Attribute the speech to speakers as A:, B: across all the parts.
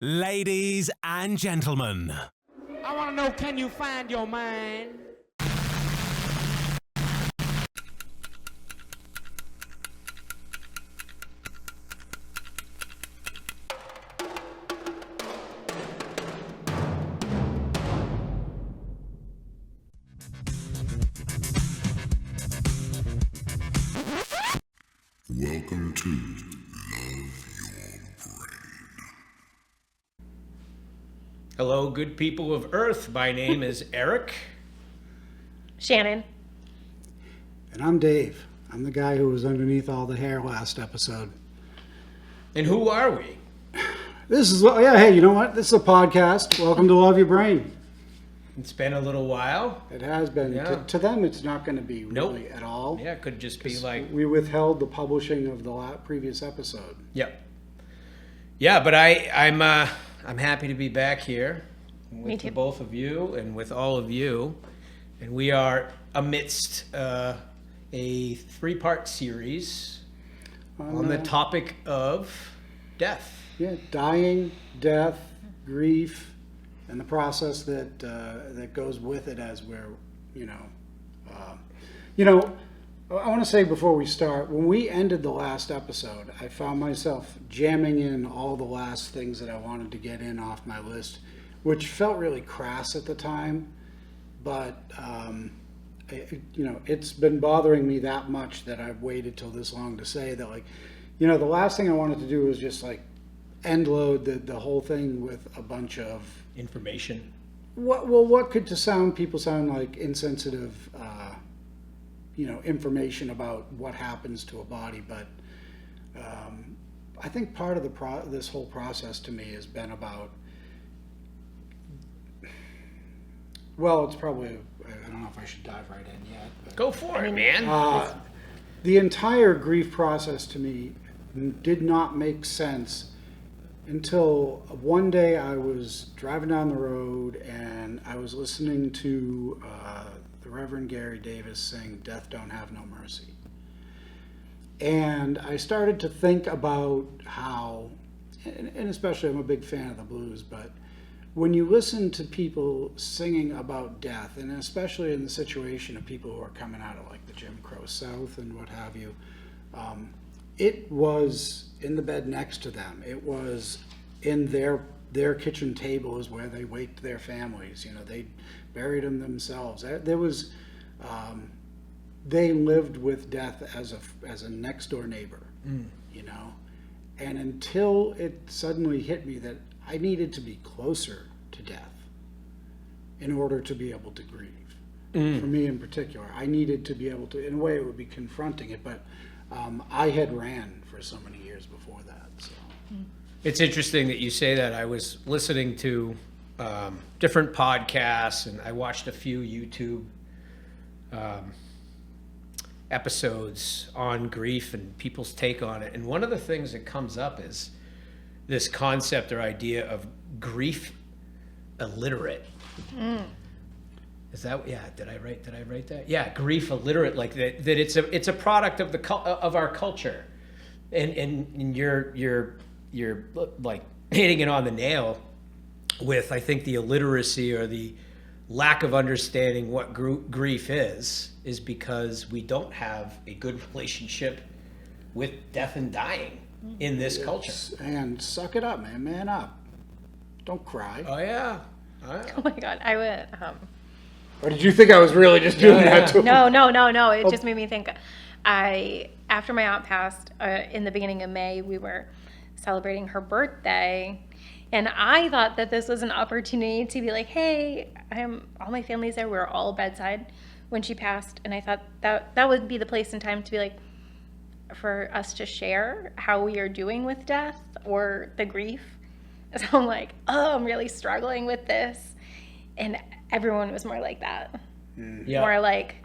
A: Ladies and gentlemen.
B: I want to know, can you find your mind?
C: Welcome to Love Your Brain.
D: Hello, good people of Earth. My name is Eric.
E: Shannon.
F: And I'm Dave. I'm the guy who was underneath all the hair last episode.
D: And who are we?
F: Hey, you know what? This is a podcast. Welcome to Love Your Brain.
D: It's been a little while.
F: It has been.
D: Yeah.
F: To them, it's not going to be
D: Nope.
F: really at all.
D: Yeah, it could just be like...
F: We withheld the publishing of the previous episode.
D: Yep. Yeah, but I'm happy to be back here
E: Me
D: with
E: too.
D: the both of you and with all of you. And we are amidst a three-part series on the topic of death.
F: Yeah, dying, death, grief, and the process that goes with it as we're, I want to say before we start, when we ended the last episode, I found myself jamming in all the last things that I wanted to get in off my list, which felt really crass at the time, but it's been bothering me that much that I've waited till this long to say that, the last thing I wanted to do was just end load the whole thing with a bunch of
D: Information.
F: what could to people sound like insensitive information about what happens to a body, but I think part of this whole process to me has been about, it's probably, I don't know if I should dive right in yet, but
D: Go for it, man.
F: the entire grief process to me did not make sense until one day I was driving down the road and I was listening to the Reverend Gary Davis sing "Death Don't Have No Mercy." And I started to think about how, and especially I'm a big fan of the blues, but when you listen to people singing about death, and especially in the situation of people who are coming out of the Jim Crow South and what have you, it was in the bed next to them. It was in their kitchen table is where they waked their families. They buried them themselves. There was, they lived with death as a next door neighbor. And until it suddenly hit me that I needed to be closer to death in order to be able to grieve. For me in particular, I needed to be able to, in a way it would be confronting it, but I had ran for so many years before that. So
D: It's interesting that you say that. I was listening to different podcasts, and I watched a few YouTube episodes on grief and people's take on it. And one of the things that comes up is this concept or idea of grief illiterate. Is that, yeah? Did I write that? Yeah, grief illiterate, like that it's a product of of our culture, and you're like hitting it on the nail with, I think, the illiteracy or the lack of understanding what grief is because we don't have a good relationship with death and dying in this culture.
F: And suck it up, man up, don't cry.
D: Oh yeah.
E: Oh my God, I would.
F: Or did you think I was really just doing that to him?
E: No. It just made me think. After my aunt passed in the beginning of May, we were celebrating her birthday, and I thought that this was an opportunity to be like, hey, all my family's there. We were all bedside when she passed, and I thought that would be the place and time to be like, for us to share how we are doing with death or the grief. So I'm like, I'm really struggling with this, and everyone was more like that.
D: Yeah.
E: More like,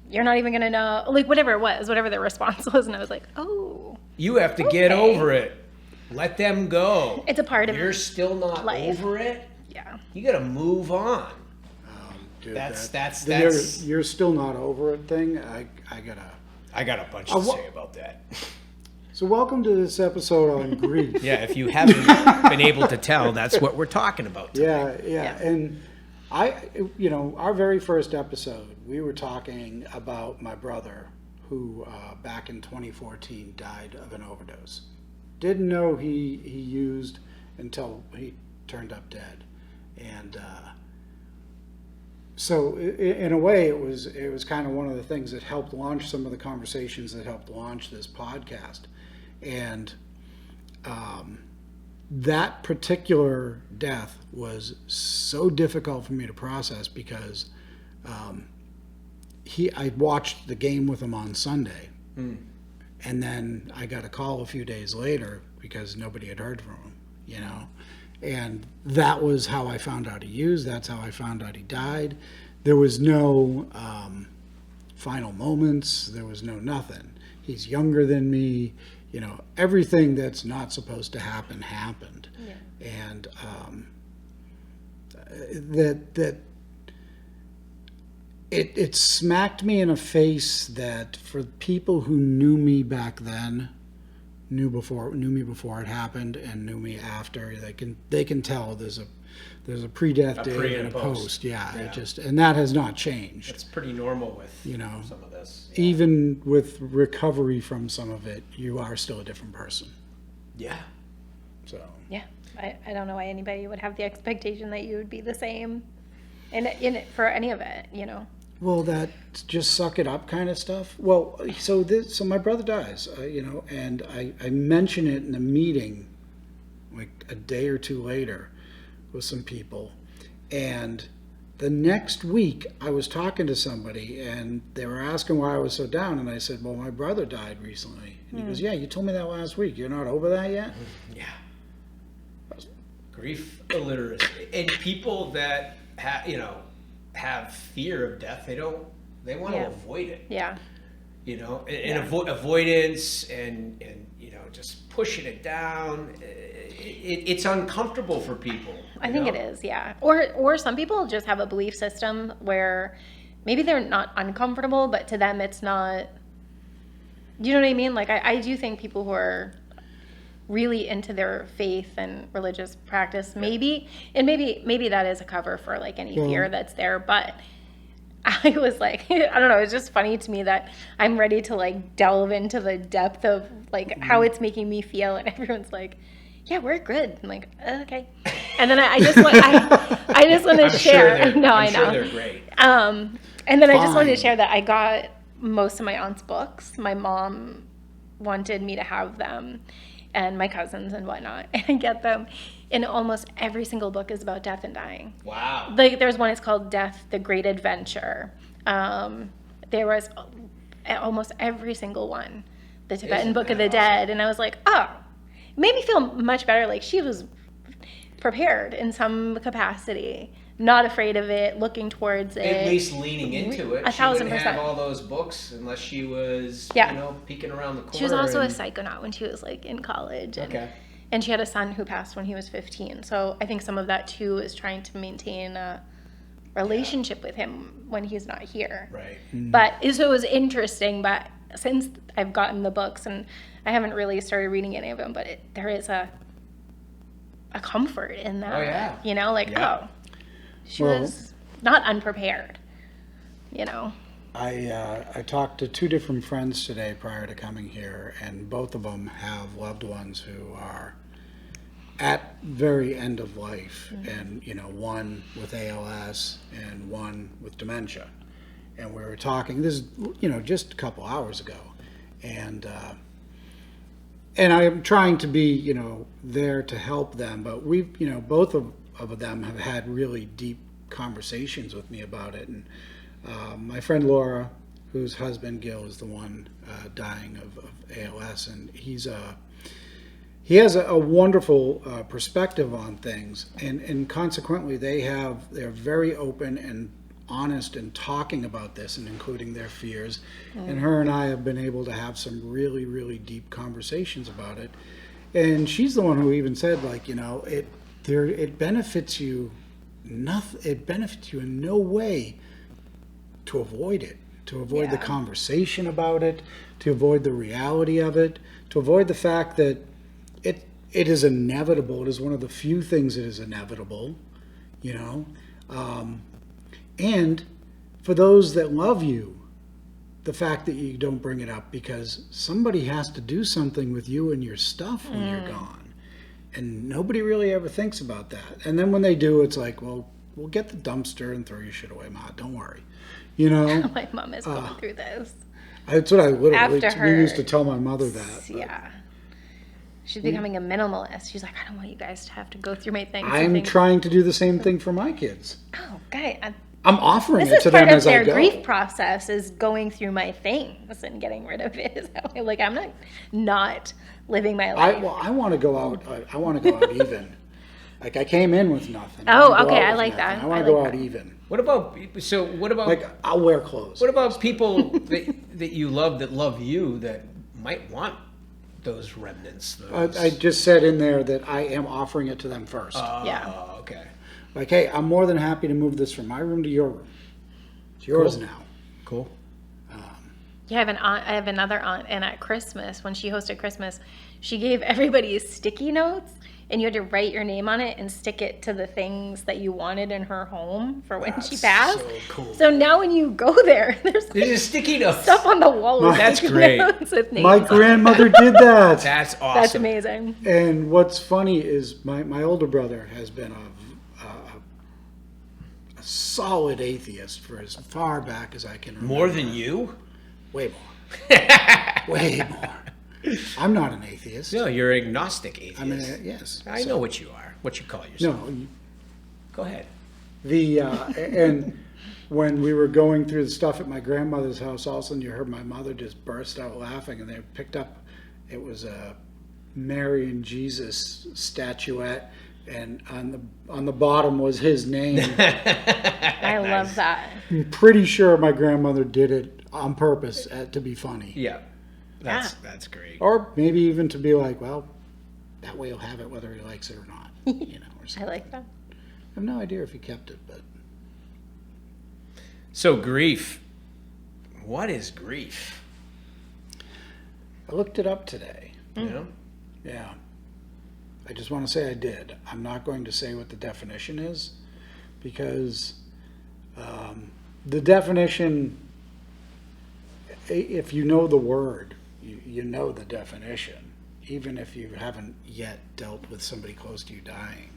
E: you're not even gonna know, whatever it was, whatever their response was, and I was like, oh.
D: You have to get over it. Let them go.
E: It's a part of
D: You're still not
E: life.
D: over it.
E: Yeah.
D: You got to move on.
F: Dude,
D: That's.
F: You're still not over it thing. I got
D: a bunch to say about that.
F: So welcome to this episode on grief.
D: Yeah, if you haven't been able to tell, that's what we're talking about today.
F: Yeah. And our very first episode, we were talking about my brother who back in 2014 died of an overdose. Didn't know he used until he turned up dead. And so in a way, it was kind of one of the things that helped launch some of the conversations that helped launch this podcast. And that particular death was so difficult for me to process because I watched the game with him on Sunday, and then I got a call a few days later because nobody had heard from him, and that was how I found out he used. That's how I found out he died. There was no final moments. There was no nothing. He's younger than me. Everything that's not supposed to happen happened. Yeah. And it smacked me in the face that for people who knew me back then, knew me before it happened and knew me after, they can tell there's a pre-death day and a post. Yeah. And that has not changed.
D: It's pretty normal with some of this.
F: Yeah. Even with recovery from some of it, you are still a different person.
D: Yeah.
F: So.
E: Yeah. I don't know why anybody would have the expectation that you would be the same in it for any of it,
F: Well, that just suck it up kind of stuff. Well, so my brother dies, and I mention it in a meeting like a day or two later with some people. And the next week I was talking to somebody and they were asking why I was so down. And I said, well, my brother died recently. And he goes, yeah, you told me that last week. You're not over that yet?
D: Yeah. Grief illiteracy. And people that have fear of death, they want to avoid it.
E: Yeah.
D: Avoidance and just pushing it down. It's uncomfortable for people.
E: I think it is, yeah. Or some people just have a belief system where maybe they're not uncomfortable, but to them it's not. You know what I mean? Like I do think people who are really into their faith and religious practice, maybe that is a cover for like any fear that's there, but I was like, I don't know, it's just funny to me that I'm ready to like delve into the depth of like how it's making me feel, and everyone's like, yeah, we're good. I'm like, okay. And then I just want to share.
D: Sure
E: I know.
D: They're great.
E: And then I just wanted to share that I got most of my aunt's books. My mom wanted me to have them, and my cousins and whatnot, and I get them. And almost every single book is about death and dying.
D: Wow.
E: Like there's one, it's called Death, the Great Adventure. There was almost every single one, the Tibetan Book of the Dead. And I was like, oh, it made me feel much better. Like she was prepared in some capacity, not afraid of it, looking towards it.
D: At least leaning into it.
E: 1,000%.
D: She wouldn't have all those books unless she was, peeking around the corner.
E: She was also a psychonaut when she was like in college. And she had a son who passed when he was 15. So I think some of that too is trying to maintain a relationship with him when he's not here.
D: Right.
E: But so it was interesting. But since I've gotten the books, and I haven't really started reading any of them, but there is a comfort in that.
D: Oh, yeah.
E: She was not unprepared,
F: I talked to two different friends today prior to coming here, and both of them have loved ones who are at very end of life, and one with ALS and one with dementia. And we were talking this, just a couple hours ago, and I'm trying to be, there to help them, but we've, both of them have had really deep conversations with me about it. And my friend Laura, whose husband Gil is the one dying of ALS, and he has a wonderful perspective on things, and consequently they're very open and honest in talking about this and including their fears. And her and I have been able to have some really, really deep conversations about it. And she's the one who even said, like, it benefits you nothing. It benefits you in no way to avoid it, to avoid the
E: Yeah.
F: conversation about it, to avoid the reality of it, to avoid the fact that it is inevitable. It is one of the few things that is inevitable, you know. And for those that love you, the fact that you don't bring it up because somebody has to do something with you and your stuff when you're gone. And nobody really ever thinks about that. And then when they do, it's like, well, we'll get the dumpster and throw your shit away, Ma. Don't worry. You know?
E: My mom is going through this.
F: That's what I literally,
E: After
F: we used
E: her-
F: to tell my mother that. but
E: Yeah. She's becoming a minimalist. She's like, I don't want you guys to have to go through my things. and
F: I'm
E: things."
F: trying to do the same thing for my kids.
E: Oh, okay.
F: I'm offering
E: This
F: it
E: is
F: to
E: part
F: them
E: of
F: as I
E: their
F: go.
E: grief process is going through my things and getting rid of it. So, like, I'm not living my life.
F: I want to go out. I want to go out even. Like I came in with nothing.
E: Oh,
F: wanna go
E: okay,
F: out
E: I
F: with
E: like
F: nothing.
E: that.
F: I want
E: I
F: to go
E: like
F: out
E: that.
F: even.
D: What about
F: Like I'll wear clothes.
D: what about people that you love you that might want those remnants? Those...
F: I just said in there that I am offering it to them first.
E: Yeah.
D: Oh, okay.
F: Like, hey, I'm more than happy to move this from my room to your room. It's yours
D: Cool.
F: now.
D: Cool.
E: Yeah, I have an aunt. I have another aunt, and at Christmas, when she hosted Christmas, she gave everybody sticky notes, and you had to write your name on it and stick it to the things that you wanted in her home for when she
D: That's
E: passed.
D: so cool.
E: So now, when you go there, there's like
D: There's a sticky note.
E: stuff on the wall. With
D: That's
E: sticky
D: great.
E: notes with names
F: My
E: on it.
F: grandmother did that.
D: That's awesome.
E: That's amazing.
F: And what's funny is my older brother has been a solid atheist for as far back as I can remember.
D: More than you?
F: Way more. Way more. I'm not an atheist.
D: No, you're agnostic atheist.
F: I mean, yes.
D: I know what you are. What you call yourself.
F: No,
D: Go ahead.
F: and when we were going through the stuff at my grandmother's house, all of a sudden you heard my mother just burst out laughing, and they picked up. It was a Mary and Jesus statuette, and on the bottom was his name.
E: I love that.
F: I'm pretty sure my grandmother did it on purpose to be funny,
D: Yeah. That's great.
F: or maybe even to be like, well, that way he'll have it whether he likes it or not, you know. Or
E: I
F: something.
E: like that.
F: I have no idea if he kept it, but
D: So grief. What is grief?
F: I looked it up today.
D: You know?
F: Yeah. I just want to say I did. I'm not going to say what the definition is because the definition, if you know the word, you know the definition. Even if you haven't yet dealt with somebody close to you dying,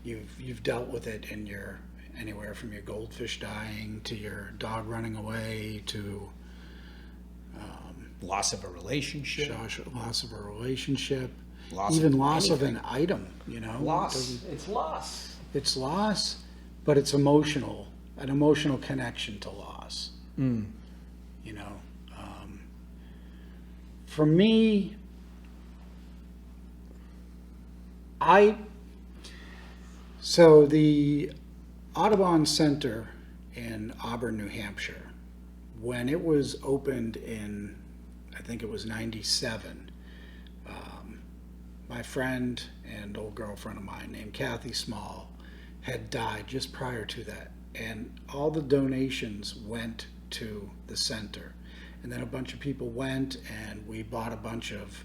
F: you've dealt with it in your anywhere from your goldfish dying to your dog running away to
D: Loss of a relationship.
F: loss of a relationship,
D: Loss
F: even
D: of
F: loss of
D: anything.
F: an item, you know.
D: Loss.
F: Doesn't-
D: It's loss.
F: It's loss, but it's emotional, an emotional connection to loss. You know, for me, so the Audubon Center in Auburn, New Hampshire, when it was opened in, I think it was 97, my friend and old girlfriend of mine named Kathy Small had died just prior to that. And all the donations went to the center. And then a bunch of people went and we bought a bunch of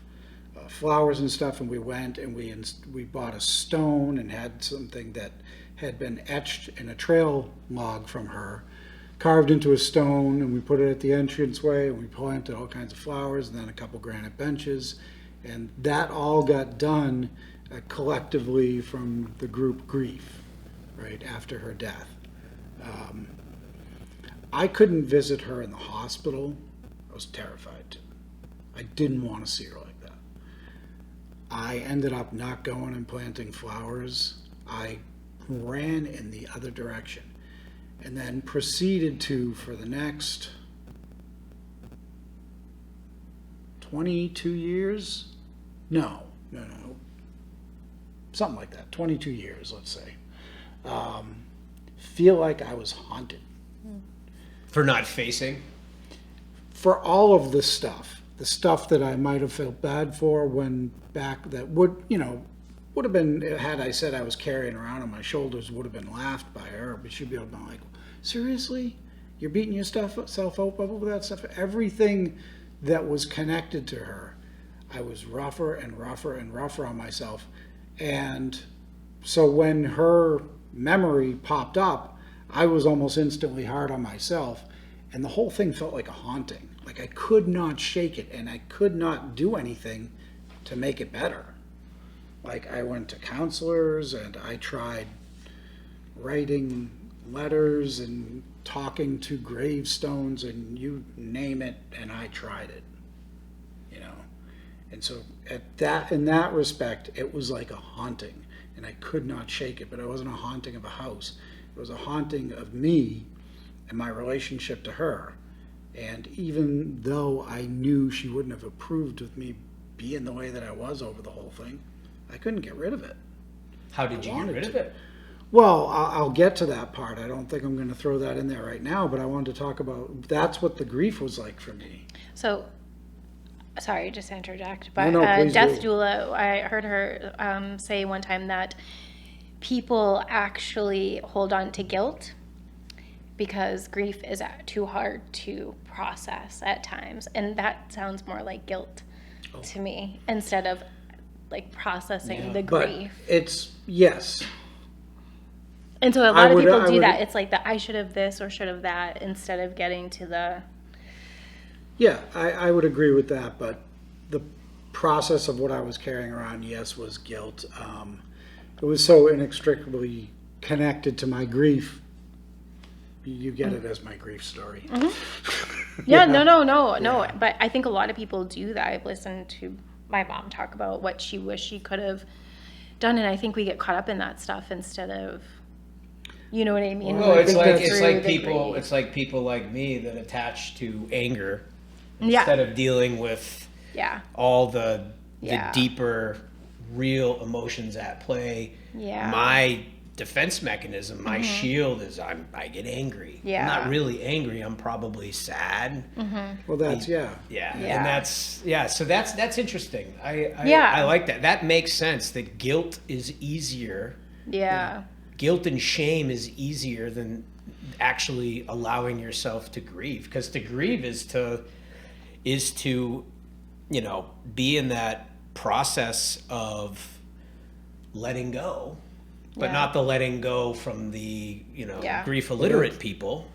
F: flowers and stuff, and we went and we bought a stone and had something that had been etched in a trail log from her, carved into a stone, and we put it at the entranceway, and we planted all kinds of flowers and then a couple granite benches. And that all got done collectively from the group Grief, right after her death. I couldn't visit her in the hospital. I was terrified. I didn't want to see her like that. I ended up not going and planting flowers. I ran in the other direction and then proceeded to, for the next 22 years? No. Something like that. 22 years, let's say. Feel like I was haunted.
D: For not facing.
F: For all of the stuff that I might have felt bad for when back that would have been, had I said I was carrying around on my shoulders, would have been laughed by her, but she'd be able to be like, seriously? You're beating yourself up over that stuff. Everything that was connected to her, I was rougher and rougher and rougher on myself. And so when her memory popped up, I was almost instantly hard on myself. And the whole thing felt like a haunting. Like I could not shake it, and I could not do anything to make it better. Like I went to counselors, and I tried writing letters and talking to gravestones, and you name it, and I tried it. You know, and so in that respect, it was like a haunting, and I could not shake it. But it wasn't a haunting of a house; it was a haunting of me and my relationship to her. And even though I knew she wouldn't have approved of me being the way that I was over the whole thing, I couldn't get rid of it.
D: How did you get
F: wanted
D: rid
F: to.
D: of it?
F: Well, I'll get to that part. I don't think I'm going to throw that in there right now, but I wanted to talk about that's what the grief was like for me.
E: So, sorry, just to interject, but
F: No, please
E: death
F: do.
E: doula, I heard her say one time that people actually hold on to guilt because grief is too hard to process at times. And that sounds more like guilt to me instead of like processing the
F: But
E: grief.
F: it's, yes.
E: And so a lot of people
F: I
E: do
F: would-
E: that. It's like the I should have this or should have that instead of getting to the,
F: Yeah, I would agree with that, but the process of what I was carrying around, yes, was guilt. It was so inextricably connected to my grief. You get it as my grief story.
E: yeah, no. But I think a lot of people do that. I've listened to my mom talk about what she wished she could have done. And I think we get caught up in that stuff instead of, you know what I mean?
F: Well,
D: Well,
F: I
D: it's
F: think
D: like
F: that's-
D: it's
E: Through
D: like
E: the
D: people
E: grief.
D: it's like people like me that attach to anger
E: Yeah.
D: instead of dealing with
E: Yeah.
D: all the
E: Yeah.
D: deeper real emotions at play.
E: Yeah.
D: My defense mechanism, my shield is I get angry. I'm
E: Yeah.
D: not really angry, I'm probably sad.
F: Well, that's, yeah.
D: Yeah.
E: Yeah.
D: And so that's interesting. I
E: Yeah.
D: like that. That makes sense that guilt is easier.
E: Yeah.
D: Guilt and shame is easier than actually allowing yourself to grieve, because to grieve is to be in that process of letting go, but
E: Yeah.
D: not the letting go from the
E: Yeah.
D: grief illiterate people.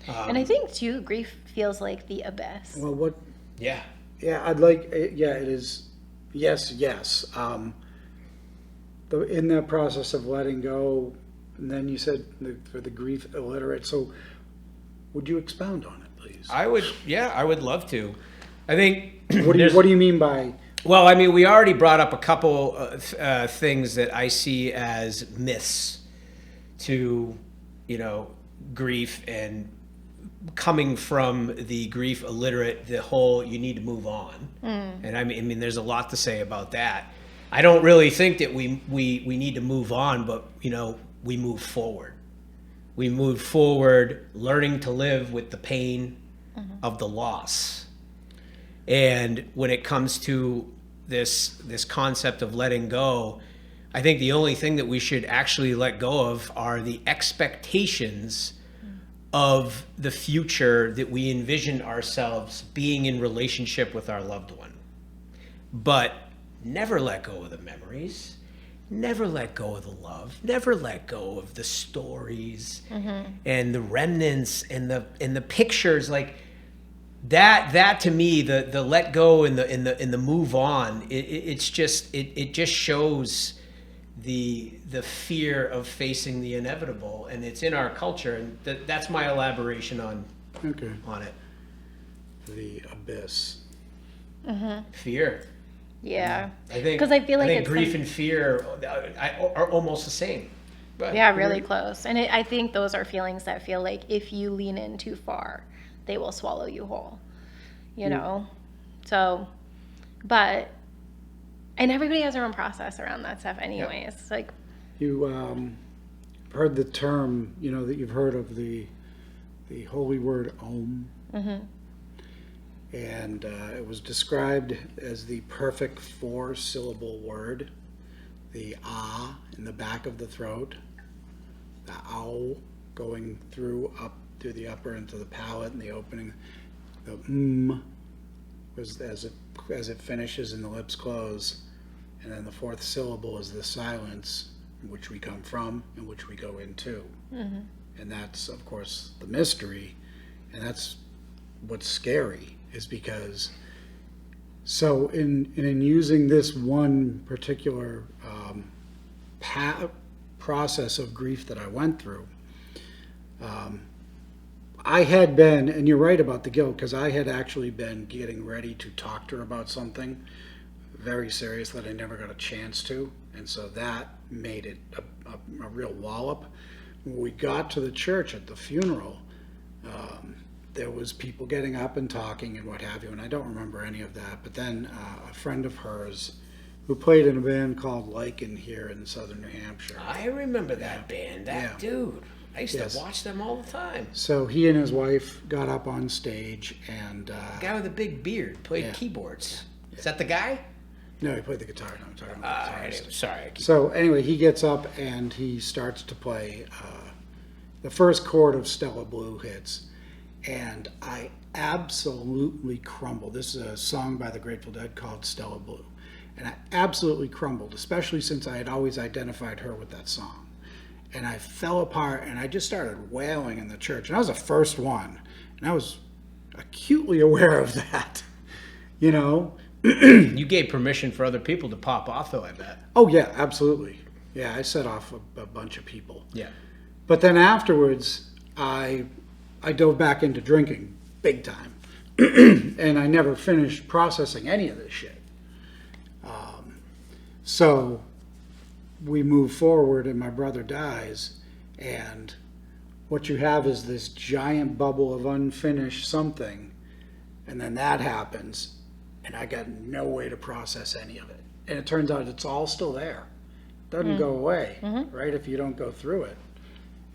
E: And I think too, grief feels like the abyss.
F: Well, what,
D: Yeah.
F: yeah, I'd like, yeah, it is, yes. In that process of letting go, and then you said for the grief illiterate, so would you expound on it, please?
D: I would love to. I think
F: What do you mean by,
D: well, I mean, we already brought up a couple things that I see as myths to, grief, and coming from the grief illiterate, the whole you need to move on. And I mean, there's a lot to say about that. I don't really think that we need to move on, but we move forward. We move forward, learning to live with the pain of the loss. And when it comes to this concept of letting go, I think the only thing that we should actually let go of are the expectations of the future that we envision ourselves being in relationship with our loved one. But never let go of the memories, never let go of the love, never let go of the stories and the remnants and the pictures. Like that to me, the let go and the move on, it just shows the fear of facing the inevitable, and it's in our culture, and that's my elaboration on it.
F: the abyss?
D: Fear.
E: Yeah.
D: I think
E: 'Cause I feel like
D: think
E: it's
D: grief
E: some-
D: and fear are almost the same. But
E: Yeah, really close. And I think those are feelings that feel like if you lean in too far, they will swallow you whole, So, and everybody has their own process around that stuff anyways. It's like,
F: You heard the term, that you've heard of the holy word Om. And it was described as the perfect 4-syllable word. The ah in the back of the throat, the ow going through up through the upper into the palate and the opening. The was as it finishes and the lips close, and then the fourth syllable is the silence, which we come from and which we go into. And that's, of course, the mystery, and that's what's scary, is because so in using this one particular process of grief that I went through, I had been, and you're right about the guilt, because I had actually been getting ready to talk to her about something very serious that I never got a chance to, and so that made it a real wallop. When we got to the church at the funeral, there was people getting up and talking and what have you, and I don't remember any of that. But then a friend of hers who played in a band called Lichen here in southern New Hampshire.
D: I remember that band,
F: Yeah.
D: dude. I used
F: Yes.
D: to watch them all the time.
F: So he and his wife got up on stage, and
D: The guy with the big beard played
F: Yeah.
D: keyboards. Is that the guy?
F: no, he played the guitar. No, I'm talking about the guitarist.
D: Anyway, sorry. I keep-
F: So anyway, he gets up and he starts to play. The first chord of Stella Blue hits, and I absolutely crumbled. This is a song by the Grateful Dead called Stella Blue, and I absolutely crumbled, especially since I had always identified her with that song. And I fell apart, and I just started wailing in the church. And I was the first one, and I was acutely aware of that, you know.
D: You gave permission for other people to pop off, though, I bet.
F: Oh yeah, absolutely. Yeah, I set off a bunch of people.
D: Yeah.
F: But then afterwards, I dove back into drinking big time, and I never finished processing any of this shit. So we move forward, and my brother dies, and what you have is this giant bubble of unfinished something, and then that happens, and I got no way to process any of it. And it turns out it's all still there. It doesn't go away, right? If you don't go through it.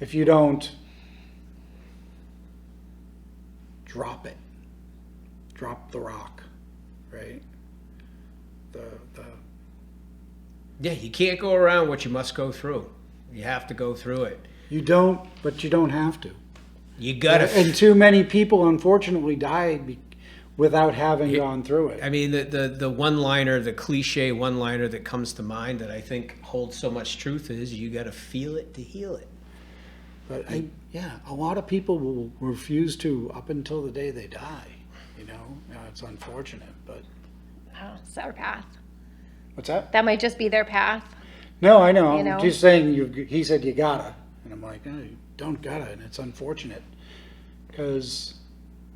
F: If you don't drop it, drop the rock, right? The
D: Yeah, you can't go around what you must go through. You have to go through it.
F: you don't, but you don't have to.
D: You gotta.
F: And too many people, unfortunately, died without having gone through it.
D: I mean, the one-liner, the cliche one-liner that comes to mind that I think holds so much truth is you gotta feel it to heal it.
F: But a lot of people will refuse to up until the day they die. You know, it's unfortunate, but
E: Oh, it's our path.
F: what's that?
E: That might just be their path.
F: No, I know.
E: You
F: I'm
E: know?
F: just saying. He said you gotta, and I'm like, no, you don't gotta, and it's unfortunate because,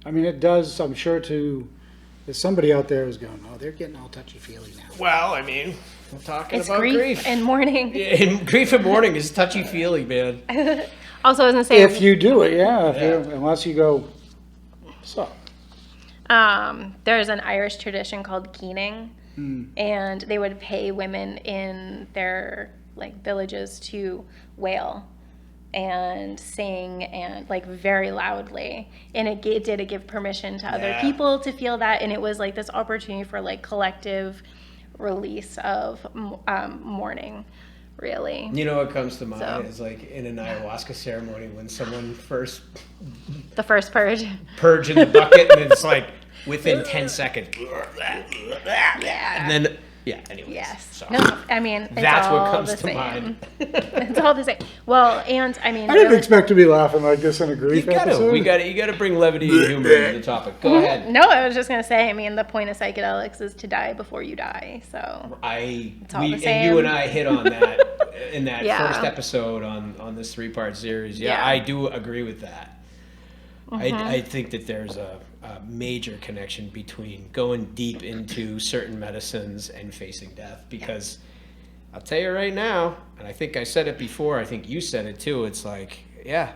F: I mean, it does. I'm sure there's somebody out there who's going, oh, they're getting all touchy feely now.
D: Well, I mean, we're talking
E: It's
D: about
E: grief and mourning.
D: And grief and mourning is touchy-feely, man.
E: Also, I was gonna say,
F: If you do it, unless you go, so.
E: there's an Irish tradition called keening, and they would pay women in their like villages to wail and sing and like very loudly, and it did give permission to other
D: Yeah.
E: people to feel that, and it was like this opportunity for like collective release of mourning, really.
D: You know what comes to mind
E: So.
D: is like in an ayahuasca ceremony when someone first
E: The first purge.
D: purge in the bucket and it's like within 10 seconds. And then, yeah, anyways.
E: Yes.
D: Sorry.
E: No, I mean, it's
D: That's
E: all
D: what comes
E: the
D: to
E: same.
D: mind.
E: It's all the same. Well, and I mean,
F: I didn't
E: really-
F: expect to be laughing like this in a grief
D: You gotta,
F: episode.
D: you gotta bring levity and humor into the topic. Go ahead.
E: No, I was just gonna say. I mean, the point of psychedelics is to die before you die. So
D: all
E: all the
D: and you
E: same.
D: and I hit on that in that
E: Yeah.
D: first episode on this 3-part series. Yeah,
E: Yeah.
D: I do agree with that. I think that there's a major connection between going deep into certain medicines and facing death, because I'll tell you right now, and I think I said it before, I think you said it too, it's like, yeah,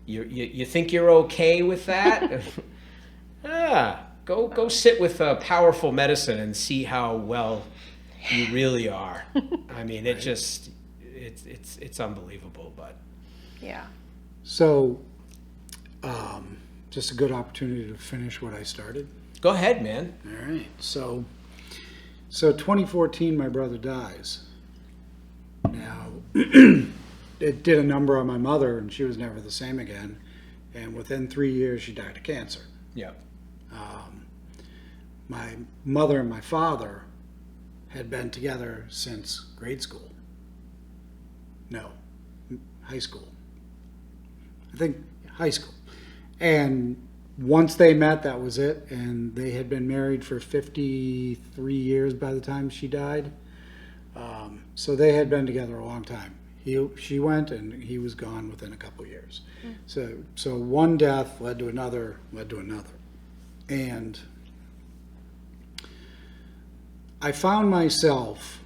D: you think you're okay with that? Go sit with a powerful medicine and see how well you really are. I mean, it just, it's unbelievable, but.
E: yeah.
F: So, just a good opportunity to finish what I started.
D: Go ahead, man.
F: All right. So 2014, my brother dies. Now, it did a number on my mother, and she was never the same again. And within 3 years, she died of cancer.
D: Yeah.
F: My mother and my father had been together since grade school. No, high school. I think high school. And once they met, that was it. And they had been married for 53 years by the time she died. So they had been together a long time. She went and he was gone within a couple years. So one death led to another, And I found myself,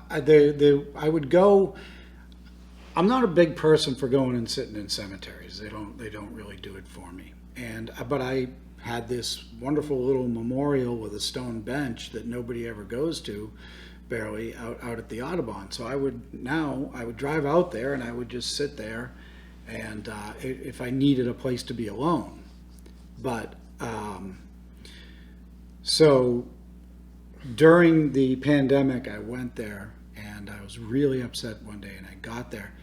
F: I would go, I'm not a big person for going and sitting in cemeteries. They don't really do it for me. But I had this wonderful little memorial with a stone bench that nobody ever goes to, barely, out at the Audubon. So I would drive out there and I would just sit there, and if I needed a place to be alone. But so during the pandemic, I went there and I was really upset one day, and I got there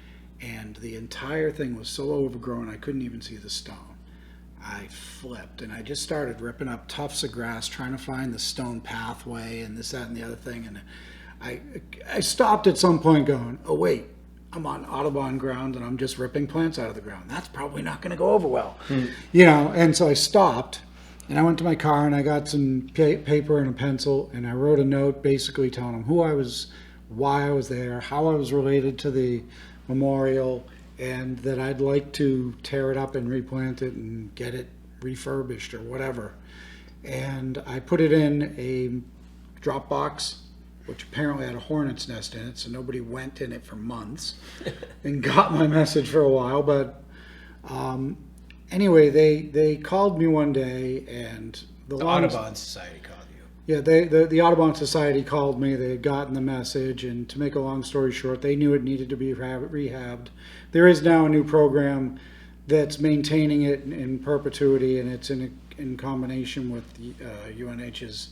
F: and the entire thing was so overgrown I couldn't even see the stone. I flipped and I just started ripping up tufts of grass, trying to find the stone pathway and this, that, and the other thing. And I stopped at some point going, oh wait, I'm on Audubon ground and I'm just ripping plants out of the ground. That's probably not going to go over well. And so I stopped and I went to my car and I got some paper and a pencil and I wrote a note basically telling them who I was, why I was there, how I was related to the memorial, and that I'd like to tear it up and replant it and get it refurbished or whatever. And I put it in a drop box, which apparently had a hornet's nest in it, so nobody went in it for months and got my message for a while. But anyway, they called me one day, and the
D: Audubon Society called you.
F: Yeah, the Audubon Society called me. They had gotten the message, and to make a long story short, they knew it needed to be rehabbed. There is now a new program that's maintaining it in perpetuity, and it's in combination with the UNH's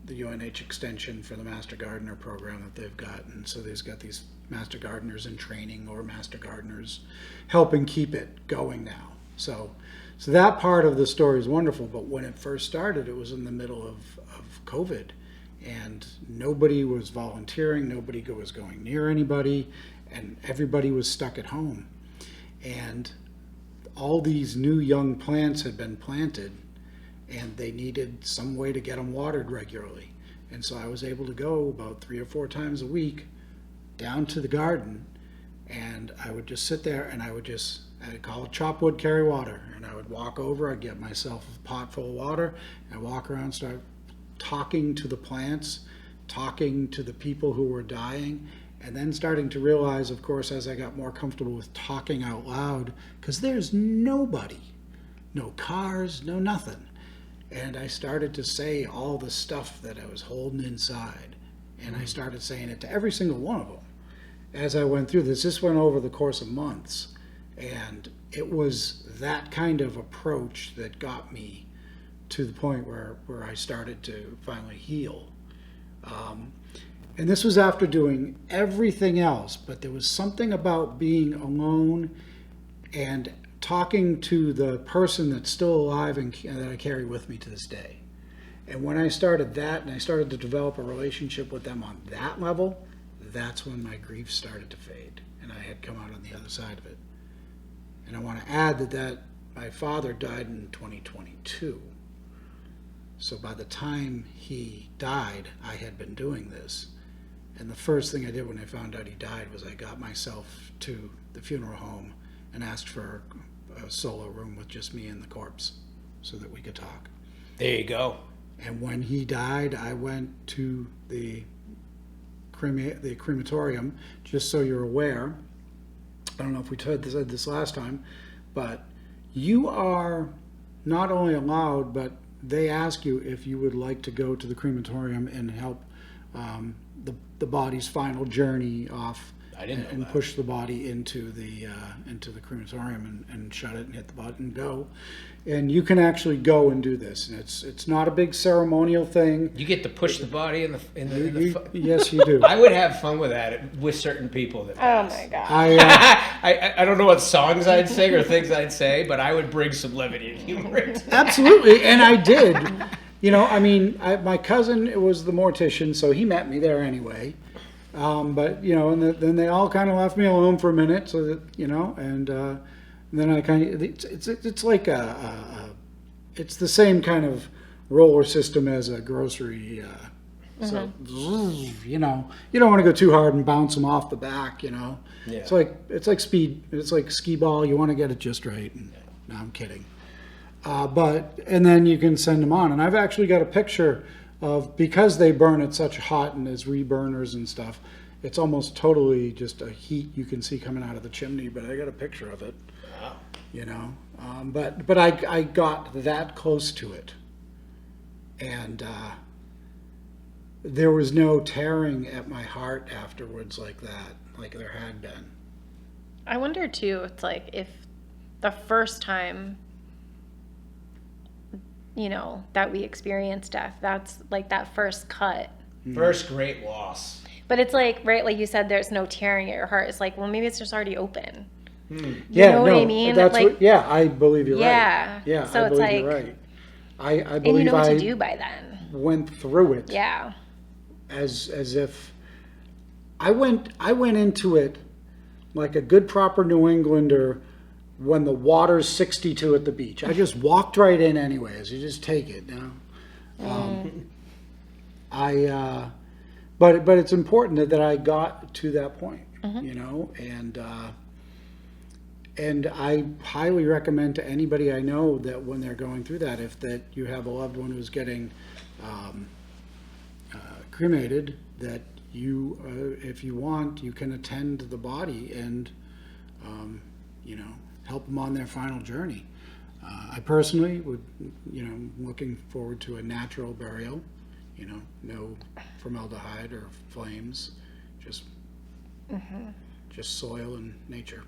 F: the UNH extension for the Master Gardener program that they've got. And so they've got these Master Gardeners in training, or Master Gardeners helping keep it going now. So that part of the story is wonderful. But when it first started, it was in the middle of COVID, and nobody was volunteering, nobody was going near anybody, and everybody was stuck at home. And all these new young plants had been planted, and they needed some way to get them watered regularly. And so I was able to go about 3 or 4 times a week down to the garden, and I would just sit there and I'd call it chop wood, carry water. And I would walk over, I'd get myself a pot full of water, and I'd walk around, start talking to the plants, talking to the people who were dying, and then starting to realize, of course, as I got more comfortable with talking out loud, because there's nobody, no cars, no nothing. And I started to say all the stuff that I was holding inside. And I started saying it to every single one of them as I went through this. This went over the course of months. And it was that kind of approach that got me to the point where I started to finally heal. And this was after doing everything else, but there was something about being alone and talking to the person that's still alive and that I carry with me to this day. And when I started that, and I started to develop a relationship with them on that level, that's when my grief started to fade, and I had come out on the other side of it. And I want to add that my father died in 2022. So by the time he died, I had been doing this. And the first thing I did when I found out he died was I got myself to the funeral home and asked for a solo room with just me and the corpse so that we could talk.
D: There you go.
F: And when he died, I went to the crematorium. Just so you're aware, I don't know if we said this last time, but you are not only allowed, but they ask you if you would like to go to the crematorium and help the body's final journey off
D: I didn't know
F: and
D: that.
F: push the body into the crematorium and shut it and hit the button and go. And you can actually go and do this, and it's not a big ceremonial thing.
D: You get to push the body in the
F: Yes, you do.
D: I would have fun with that with certain people that
E: Oh
D: pass.
E: my god.
D: I don't know what songs I'd sing or things I'd say, but I would bring some levity and humor into it.
F: Absolutely, and I did. You know, I mean, my cousin was the mortician, so he met me there anyway. But you know, and then they all kind of left me alone for a minute, so that you know, and then I kind of it's like it's the same kind of roller system as a grocery. So you know, you don't want to go too hard and bounce them off the back. You know,
D: Yeah.
F: it's like speed. It's like skee ball. You want to get it just right. And, no, I'm kidding. And then you can send them on. And I've actually got a picture of, because they burn it such hot and as reburners and stuff, it's almost totally just a heat you can see coming out of the chimney, but I got a picture of it,
D: Wow.
F: you know. But I got that close to it. And there was no tearing at my heart afterwards like that, like there had been.
E: I wonder too, it's like if the first time, you know, that we experience death, that's like that first cut.
D: First great loss.
E: But it's like, right, like you said, there's no tearing at your heart. It's like, well, maybe it's just already open. You know what I mean?
F: That's
E: Like,
F: yeah, I believe you're
E: Yeah.
F: right. Yeah,
E: So
F: I
E: it's
F: believe you're
E: like-
F: right. I
E: and you
F: believe
E: know what
F: I
E: to do by then.
F: went through it
E: Yeah.
F: as if I went into it like a good proper New Englander when the water's 62 at the beach. I just walked right in anyways. You just take it, you know. But it's important that I got to that point, you know, and I highly recommend to anybody I know that when they're going through that, if that you have a loved one who's getting cremated, that you, if you want, you can attend the body and, you know, help them on their final journey. I personally would, you know, looking forward to a natural burial, you know, no formaldehyde or flames, just soil and nature.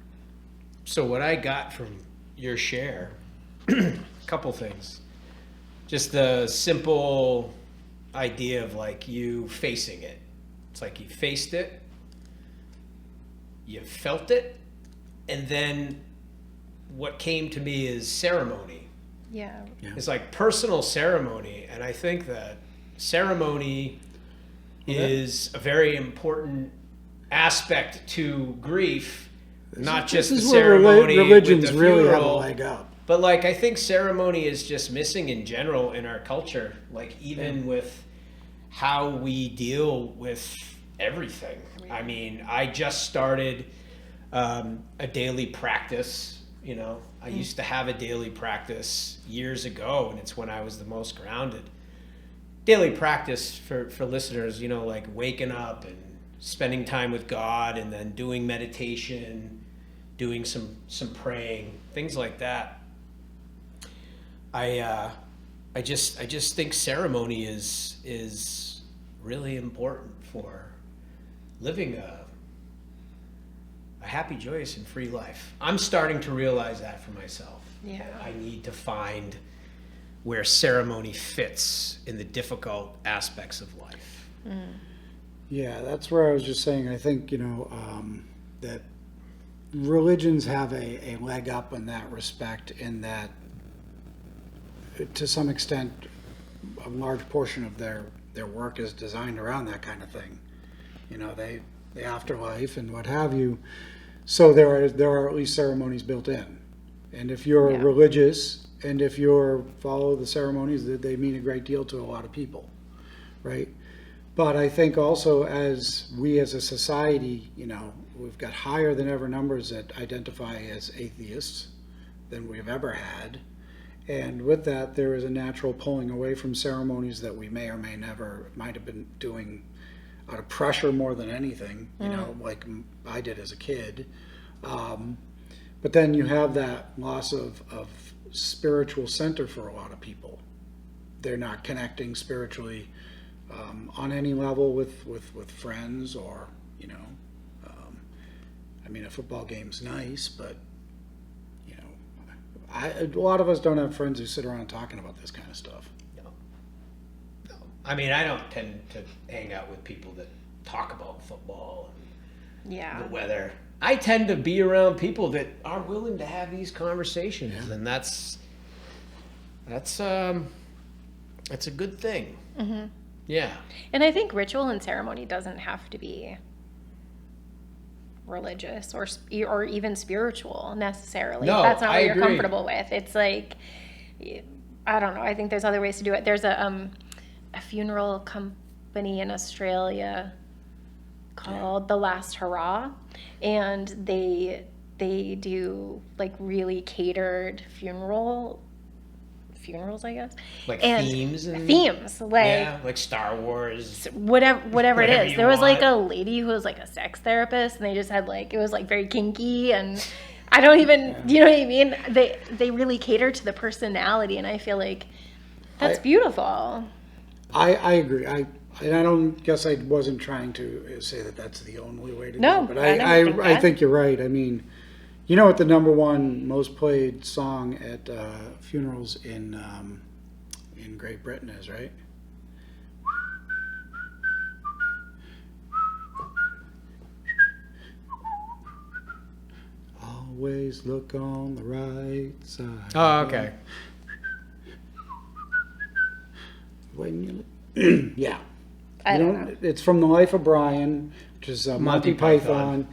D: So what I got from your share, a couple things. Just the simple idea of like you facing it. It's like you faced it, you felt it, and then what came to me is ceremony.
E: Yeah.
D: It's like personal ceremony, and I think that ceremony is a very important aspect to grief. Not just the
F: This is where
D: ceremony
F: religions
D: with the
F: really have a
D: funeral,
F: leg up.
D: but like I think ceremony is just missing in general in our culture. Like even with how we deal with everything. I mean, I just started a daily practice. You know, I used to have a daily practice years ago, and it's when I was the most grounded. Daily practice for listeners, you know, like waking up and spending time with God, and then doing meditation, doing some praying, things like that. I just think ceremony is really important for living a happy, joyous, and free life. I'm starting to realize that for myself.
E: Yeah.
D: I need to find where ceremony fits in the difficult aspects of life.
F: Yeah, that's where I was just saying, I think, you know, that religions have a leg up in that respect, in that to some extent a large portion of their work is designed around that kind of thing. You know, the afterlife and what have you. So there are at least ceremonies built in. And if you're
E: Yeah.
F: religious and if you follow the ceremonies, that they mean a great deal to a lot of people, right? But I think also as we as a society, you know, we've got higher than ever numbers that identify as atheists than we've ever had. And with that, there is a natural pulling away from ceremonies that we may or may never might have been doing out of pressure more than anything, you know, like I did as a kid. But then you have that loss of spiritual center for a lot of people. They're not connecting spiritually on any level with friends or, you know. I mean, a football game's nice, but, you know, a lot of us don't have friends who sit around talking about this kind of stuff.
D: No. I mean, I don't tend to hang out with people that talk about football and
E: Yeah.
D: the weather. I tend to be around people that are willing to have these conversations, and that's a good thing. Mm-hmm. Yeah.
E: And I think ritual and ceremony doesn't have to be religious or even spiritual necessarily.
D: No,
E: That's not what
D: I
E: you're
D: agree.
E: comfortable with. It's like, I don't know. I think there's other ways to do it. There's a funeral company in Australia called The Last Hurrah, and they do like really catered funerals, I guess.
D: Like
E: And
D: themes and
E: themes,
D: like Star Wars.
E: whatever
D: Whatever
E: it is.
D: you
E: There was like
D: want.
E: a lady who was like a sex therapist, and they just had like, it was like very kinky, and I don't even, you know what I mean? They really cater to the personality, and I feel like that's beautiful.
F: I agree. And I don't guess I wasn't trying to say that that's the only way to
E: No,
F: do it. But
E: I never think
F: I
E: that.
F: think you're right. I mean, you know what the number one most played song at funerals in Great Britain is, right? Always look on the right side.
D: Oh, okay.
F: When you, yeah.
E: I
F: You
E: don't
F: know,
E: know.
F: it's from The Life of Brian, which is Monty Python.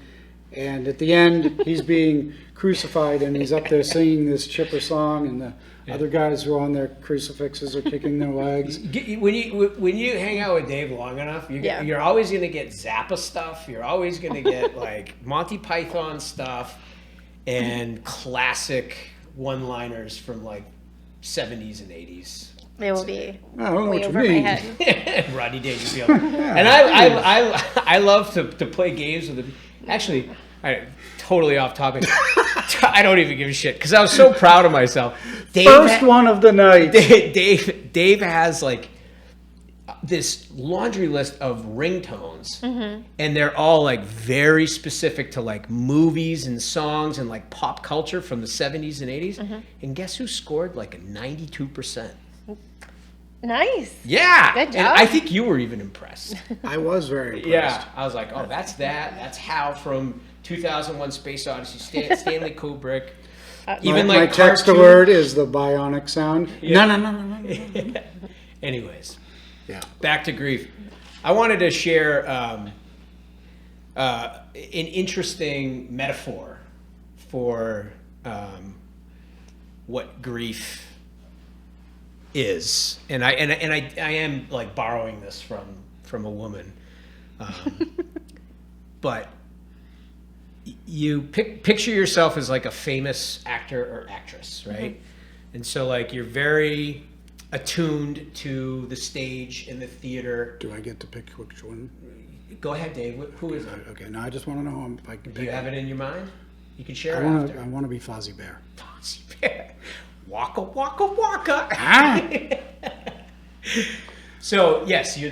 F: And at the end, he's being crucified, and he's up there singing this chipper song, and the other guys who are on their crucifixes are kicking their legs.
D: When you hang out with Dave long enough, you're always going to get Zappa stuff. You're always going to get like Monty Python stuff and classic one-liners from like 70s and 80s.
E: It will be
F: I don't know
E: way
F: what you
E: over my
F: mean.
E: head.
D: Rodney Dangerfield. And I love to play games with him. Actually, totally off topic. I don't even give a shit because I was so proud of myself.
F: First one of the night.
D: Dave has like this laundry list of ringtones, and they're all like very specific to like movies and songs and like pop culture from the 70s and 80s. And guess who scored like a 92%?
E: Nice.
D: Yeah.
E: Good
D: And
E: job.
D: I think you were even impressed.
F: I was very impressed.
D: Yeah. I was like, oh, that's that. That's Hal from 2001 Space Odyssey, Stanley Kubrick. Even
F: my
D: like
F: text
D: cartoon-
F: word is the bionic sound. No.
D: Anyways,
F: Yeah.
D: back to grief. I wanted to share an interesting metaphor for what grief is, and I am like borrowing this from a woman, but you picture yourself as like a famous actor or actress, right? And so like you're very attuned to the stage and the theater.
F: Do I get to pick which one?
D: Go ahead, Dave. Who is it?
F: Okay, now I just want to know if I can
D: Do
F: pick.
D: you have it in your mind? You can share
F: I
D: it
F: want
D: after.
F: to. I want to be Fozzie Bear.
D: Fozzie Bear. Waka waka waka.
F: Ah!
D: So yes, you're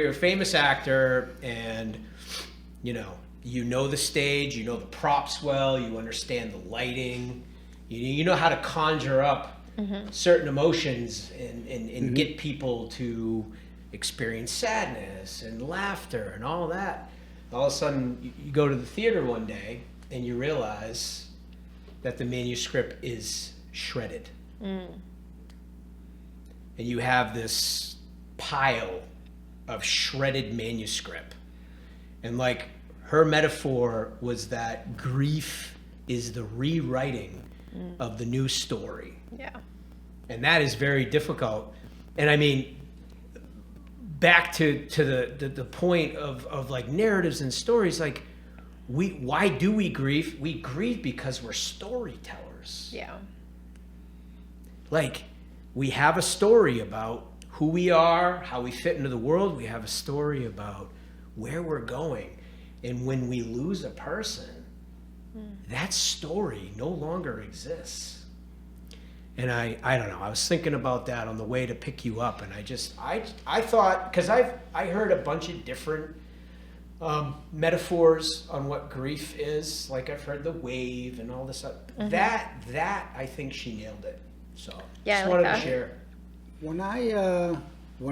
D: a famous actor, and you know the stage, you know the props well, you understand the lighting, you know how to conjure up certain emotions and get people to experience sadness and laughter and all that. All of a sudden, you go to the theater one day and you realize that the manuscript is shredded. And you have this pile of shredded manuscript. And like her metaphor was that grief is the rewriting of the new story.
E: Yeah.
D: And that is very difficult. And I mean, back to the point of like narratives and stories, like why do we grieve? We grieve because we're storytellers.
E: Yeah.
D: Like, we have a story about who we are, how we fit into the world. We have a story about where we're going. And when we lose a person, that story no longer exists. And I don't know, I was thinking about that on the way to pick you up, and I thought, because I heard a bunch of different metaphors on what grief is. Like I've heard the wave and all this stuff. That I think she nailed it. So
E: Yeah,
D: just
E: I like
D: wanted
E: that.
D: to share.
F: When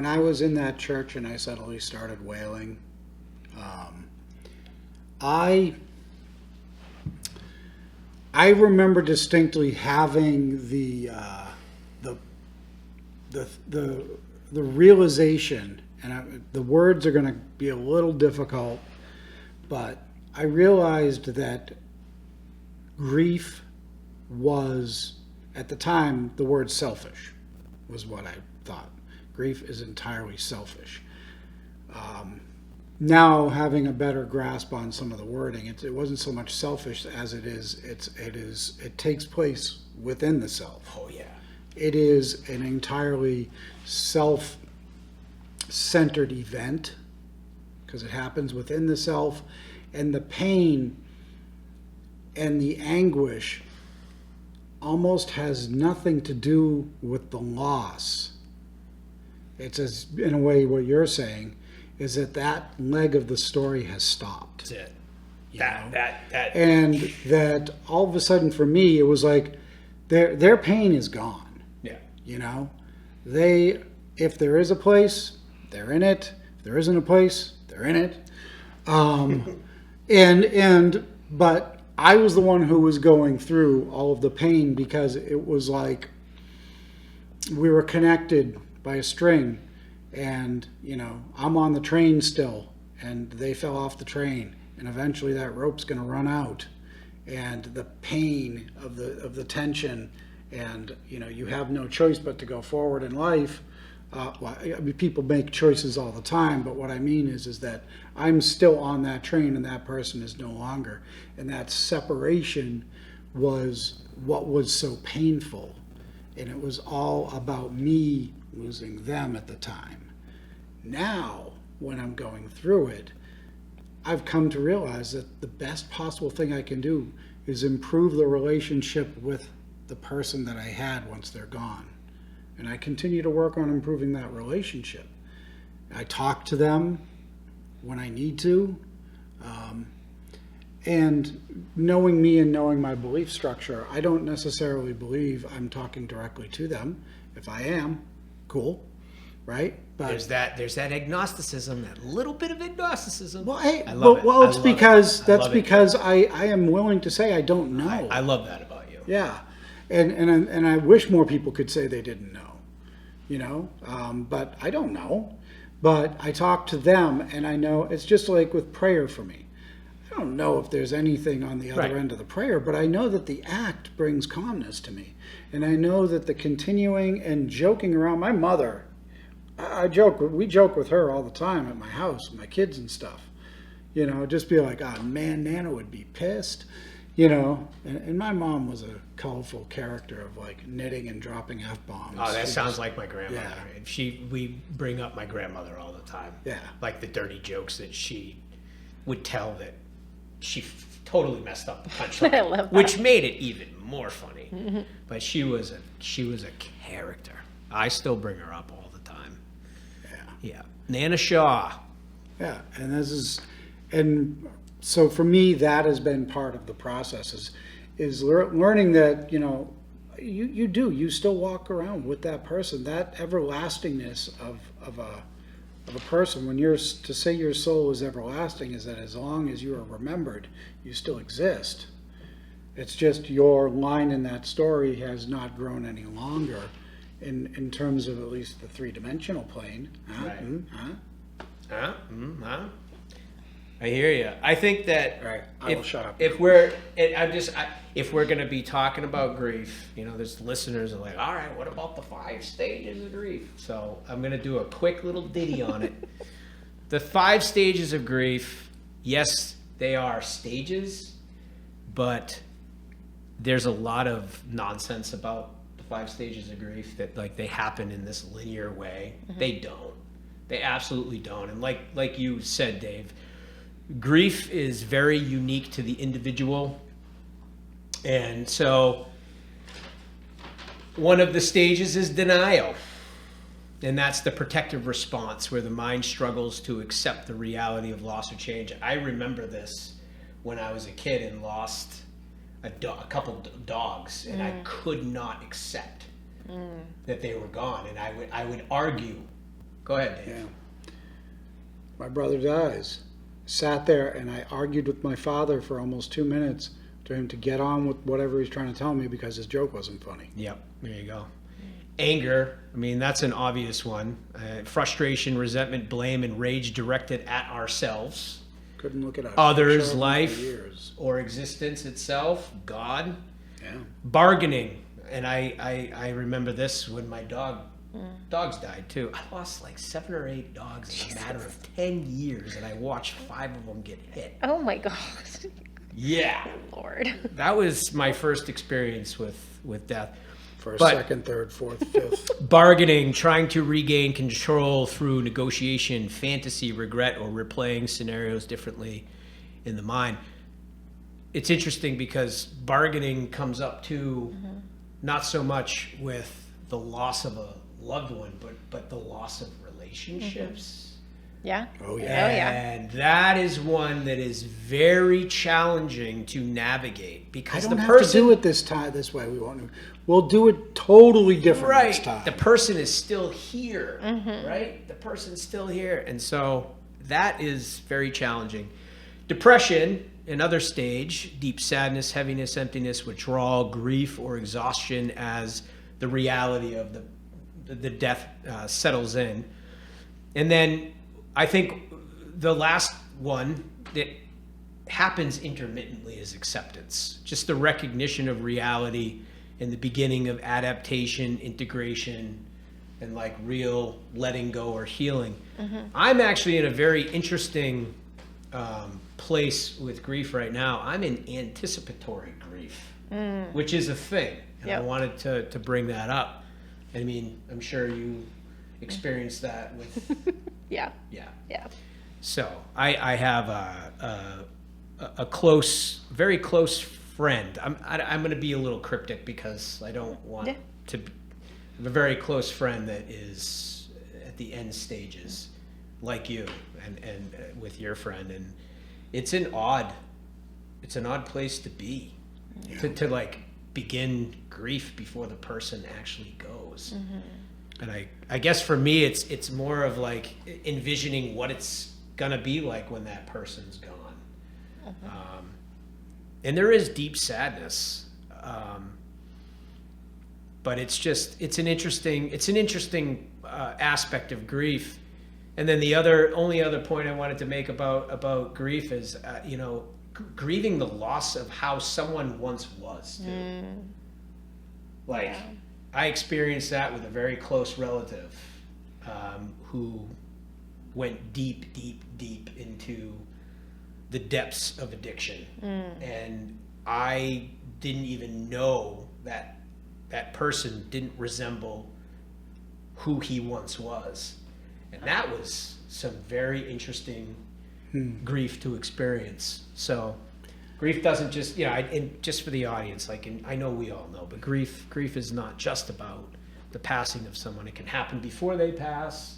F: I was in that church and I suddenly started wailing, I remember distinctly having the realization, and the words are going to be a little difficult, but I realized that grief was, at the time, the word selfish was what I thought. Grief is entirely selfish. Now, having a better grasp on some of the wording, it wasn't so much selfish as it takes place within the self.
D: Oh yeah.
F: It is an entirely self-centered event because it happens within the self, and the pain and the anguish almost has nothing to do with the loss. It's as, in a way, what you're saying is that leg of the story has stopped.
D: That's it.
F: You
D: That
F: know?
D: that
F: And that all of a sudden for me, it was like their pain is gone.
D: yeah.
F: You know, if there is a place, they're in it. If there isn't a place, they're in it. But I was the one who was going through all of the pain because it was like we were connected by a string, and I'm on the train still, and they fell off the train, and eventually that rope's going to run out, and the pain of the tension. And you have no choice but to go forward in life. People make choices all the time, but what I mean is that I'm still on that train and that person is no longer. And that separation was what was so painful. And it was all about me losing them at the time. Now, when I'm going through it, I've come to realize that the best possible thing I can do is improve the relationship with the person that I had once they're gone. And I continue to work on improving that relationship. I talk to them when I need to. And knowing me and knowing my belief structure, I don't necessarily believe I'm talking directly to them. If I am, cool, right? But
D: There's that agnosticism, that little bit of agnosticism.
F: well, hey,
D: I love it.
F: well,
D: I
F: it's
D: love it.
F: because
D: I
F: that's
D: love it.
F: because I am willing to say I don't know.
D: I love that about you.
F: Yeah, and I wish more people could say they didn't know, but I don't know. But I talk to them, and I know it's just like with prayer for me. I don't know if there's anything on the other
D: Right.
F: end of the prayer, but I know that the act brings calmness to me, and I know that the continuing and joking around. My mother, we joke with her all the time at my house, my kids and stuff. Just be like, oh man, Nana would be pissed. And my mom was a colorful character of like knitting and dropping F-bombs.
D: Oh, that sounds like my grandmother.
F: Yeah.
D: And we bring up my grandmother all the time.
F: Yeah.
D: Like the dirty jokes that she would tell that she totally messed up the punchline.
E: I love that.
D: Which made it even more funny. But she was a character. I still bring her up all the time. Yeah. Nana Shaw.
F: Yeah, and so for me, that has been part of the process is learning that you still walk around with that person, that everlastingness of a person. When to say your soul is everlasting is that as long as you are remembered, you still exist. It's just your line in that story has not grown any longer in terms of at least the three-dimensional plane.
D: Right.
F: Huh?
D: Huh? I hear you. I think that
F: Right. I will shut up.
D: if we're going to be talking about grief, there's listeners that are like, all right, what about the 5 stages of grief? So I'm going to do a quick little ditty on it. The 5 stages of grief, yes, they are stages, but there's a lot of nonsense about the 5 stages of grief that like they happen in this linear way. They don't. They absolutely don't. And like you said, Dave, grief is very unique to the individual. And so one of the stages is denial. And that's the protective response where the mind struggles to accept the reality of loss or change. I remember this when I was a kid and lost a couple dogs, and I could not accept that they were gone. And I would argue. Go ahead, Dave.
F: Yeah. My brother dies. Sat there and I argued with my father for almost 2 minutes to him to get on with whatever he's trying to tell me because his joke wasn't funny.
D: Yep, there you go. Anger, I mean, that's an obvious one. Frustration, resentment, blame, and rage directed at ourselves,
F: Couldn't look at us.
D: others,
F: For
D: life,
F: years.
D: or existence itself, God.
F: Yeah.
D: Bargaining, and I remember this when my dogs died too. I lost like 7 or 8 dogs in a matter of 10 years, and I watched 5 of them get hit.
E: Oh my God.
D: Yeah,
E: Lord.
D: that was my first experience with death.
F: First,
D: But-
F: second, third, fourth, fifth.
D: Bargaining, trying to regain control through negotiation, fantasy, regret, or replaying scenarios differently in the mind. It's interesting because bargaining comes up to not so much with the loss of a loved one, but the loss of relationships.
E: Yeah.
F: Oh, yeah.
E: Oh, yeah.
D: And that is one that is very challenging to navigate
F: I
D: because
F: don't
D: the
F: have
D: person
F: to do it this way. We won't. We'll do it totally different
D: right,
F: this time.
D: the person is still here, right? The person's still here, and so that is very challenging. Depression, another stage, deep sadness, heaviness, emptiness, withdrawal, grief, or exhaustion as the reality of the death settles in. And then I think the last one that happens intermittently is acceptance, just the recognition of reality and the beginning of adaptation, integration, and like real letting go or healing. I'm actually in a very interesting place with grief right now. I'm in anticipatory grief, which is a thing. And I
E: Yep.
D: wanted to bring that up. I mean, I'm sure you experienced that with,
E: Yeah.
D: yeah.
E: Yeah.
D: So I have a close, very close friend. I'm going to be a little cryptic because I don't want
E: Yeah.
D: to. I have a very close friend that is at the end stages, like you and with your friend, and it's an odd place to be, to like begin grief before the person actually goes. And I guess for me, it's more of like envisioning what it's gonna be like when that person's gone. And there is deep sadness, but it's an interesting aspect of grief. And then the only other point I wanted to make about grief is grieving the loss of how someone once was too. Like.
E: Yeah.
D: I experienced that with a very close relative who went deep into the depths of addiction. And I didn't even know that that person didn't resemble who he once was. And that was some very interesting grief to experience. So grief doesn't just, and just for the audience, and I know we all know, but grief is not just about the passing of someone. It can happen before they pass.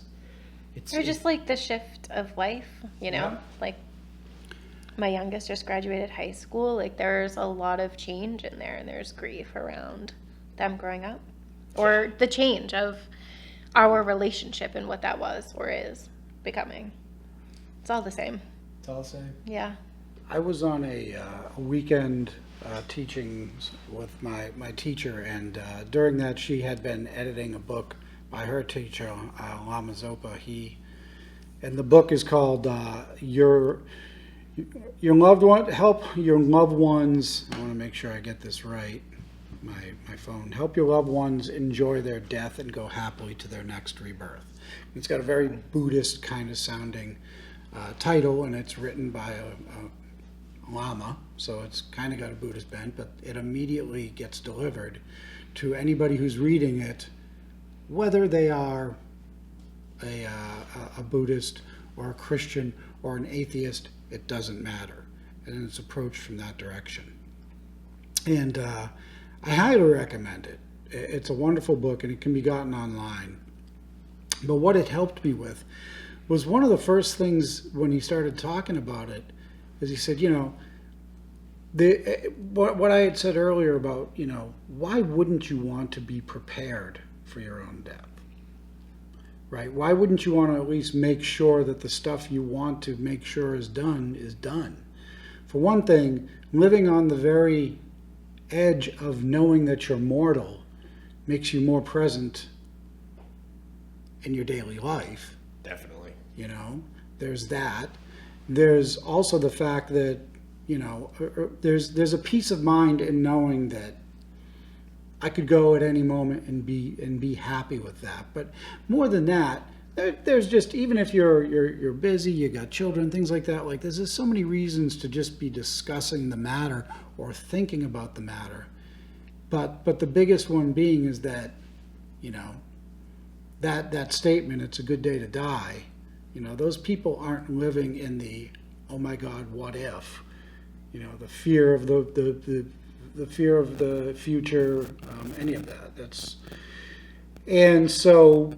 E: Or just like the shift of life,
D: Yeah.
E: like my youngest just graduated high school. Like there's a lot of change in there, and there's grief around them growing up, or the change of our relationship and what that was or is becoming. It's all the same.
D: It's all the same.
E: Yeah.
F: I was on a weekend teaching with my teacher, and during that she had been editing a book by her teacher, Lama Zopa. And the book is called Your Loved One, Help Your Loved Ones, I want to make sure I get this right, my phone, help your loved ones enjoy their death and go happily to their next rebirth. It's got a very Buddhist kind of sounding title, and it's written by a Lama, so it's kind of got a Buddhist bent, but it immediately gets delivered to anybody who's reading it, whether they are a Buddhist or a Christian or an atheist, it doesn't matter. And it's approached from that direction. And I highly recommend it. It's a wonderful book, and it can be gotten online. But what it helped me with was one of the first things when he started talking about it is he said, what I had said earlier about, why wouldn't you want to be prepared for your own death? Right? Why wouldn't you want to at least make sure that the stuff you want to make sure is done is done? For one thing, living on the very edge of knowing that you're mortal makes you more present in your daily life.
D: Definitely.
F: There's that. There's also the fact that, there's a peace of mind in knowing that I could go at any moment and be happy with that. But more than that, there's just, even if you're busy, you got children, things like that, like there's just so many reasons to just be discussing the matter or thinking about the matter. But the biggest one being is that, that statement, it's a good day to die. Those people aren't living in the, oh my God, what if? The fear of the fear of the future, any of that. And so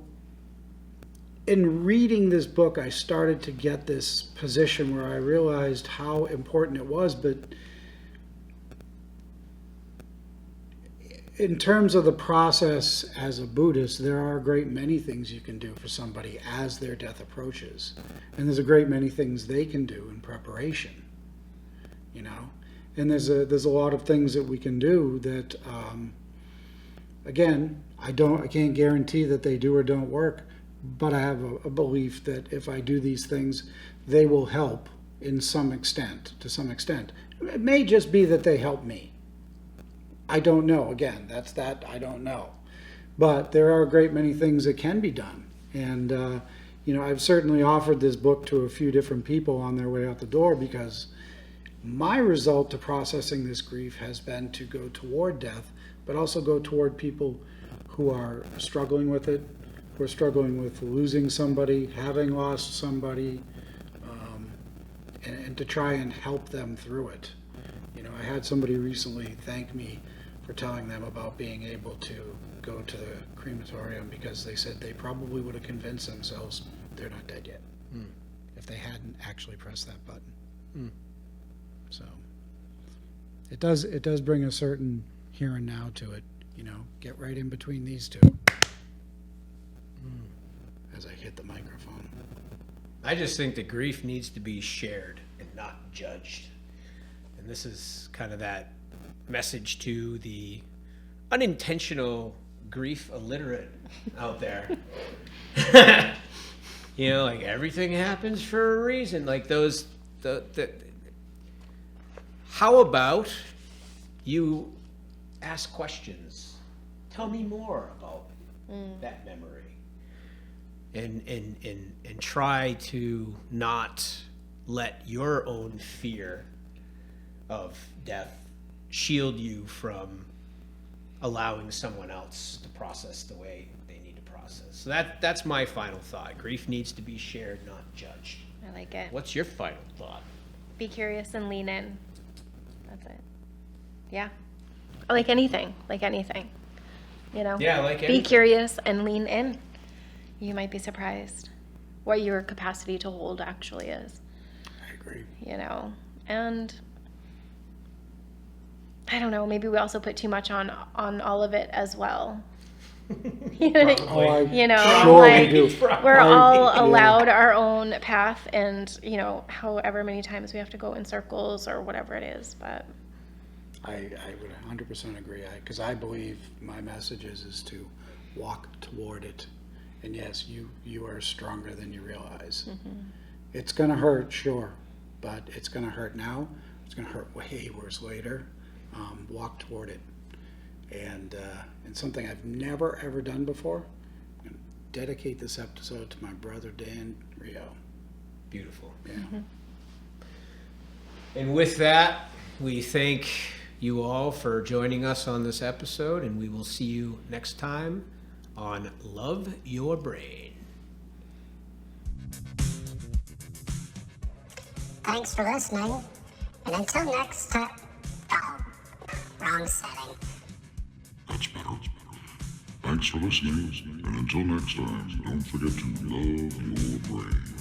F: in reading this book, I started to get this position where I realized how important it was. But in terms of the process as a Buddhist, there are a great many things you can do for somebody as their death approaches. And there's a great many things they can do in preparation, And there's a lot of things that we can do that, again, I can't guarantee that they do or don't work, but I have a belief that if I do these things, they will help to some extent. It may just be that they help me. I don't know. Again, I don't know. But there are a great many things that can be done. And, I've certainly offered this book to a few different people on their way out the door, because my result to processing this grief has been to go toward death, but also go toward people who are struggling with it, who are struggling with losing somebody, having lost somebody, and to try and help them through it. I had somebody recently thank me for telling them about being able to go to the crematorium, because they said they probably would have convinced themselves they're not dead yet if they hadn't actually pressed that button. So it does bring a certain here and now to it. Get right in between these two as I hit the microphone.
D: I just think that grief needs to be shared and not judged. And this is kind of that message to the unintentional grief illiterate out there. Like everything happens for a reason. Like how about you ask questions? Tell me more about that memory. And try to not let your own fear of death shield you from allowing someone else to process the way they need to process. So that's my final thought. Grief needs to be shared, not judged.
E: I like it.
D: What's your final thought?
E: Be curious and lean in. That's it. Yeah. Like anything.
D: Yeah, like
E: Be
D: anything.
E: curious and lean in. You might be surprised what your capacity to hold actually is.
F: I agree.
E: And I don't know, maybe we also put too much on all of it as well.
F: Oh,
E: Sure
F: we do.
E: We're all allowed our own path, and however many times we have to go in circles or whatever it is. But
F: I would 100% agree, because I believe my message is to walk toward it. And yes, you are stronger than you realize. It's going to hurt, sure, but it's going to hurt now. It's going to hurt way worse later. Walk toward it. And something I've never, ever done before, I'm going to dedicate this episode to my brother, Dan Rio.
D: Beautiful.
F: Yeah.
D: And with that, we thank you all for joining us on this episode, and we will see you next time on Love Your Brain.
G: Thanks for listening, and until next time. Oh, wrong setting.
C: Much better. Thanks Thanks for listening, and until next time, don't forget to love your brain.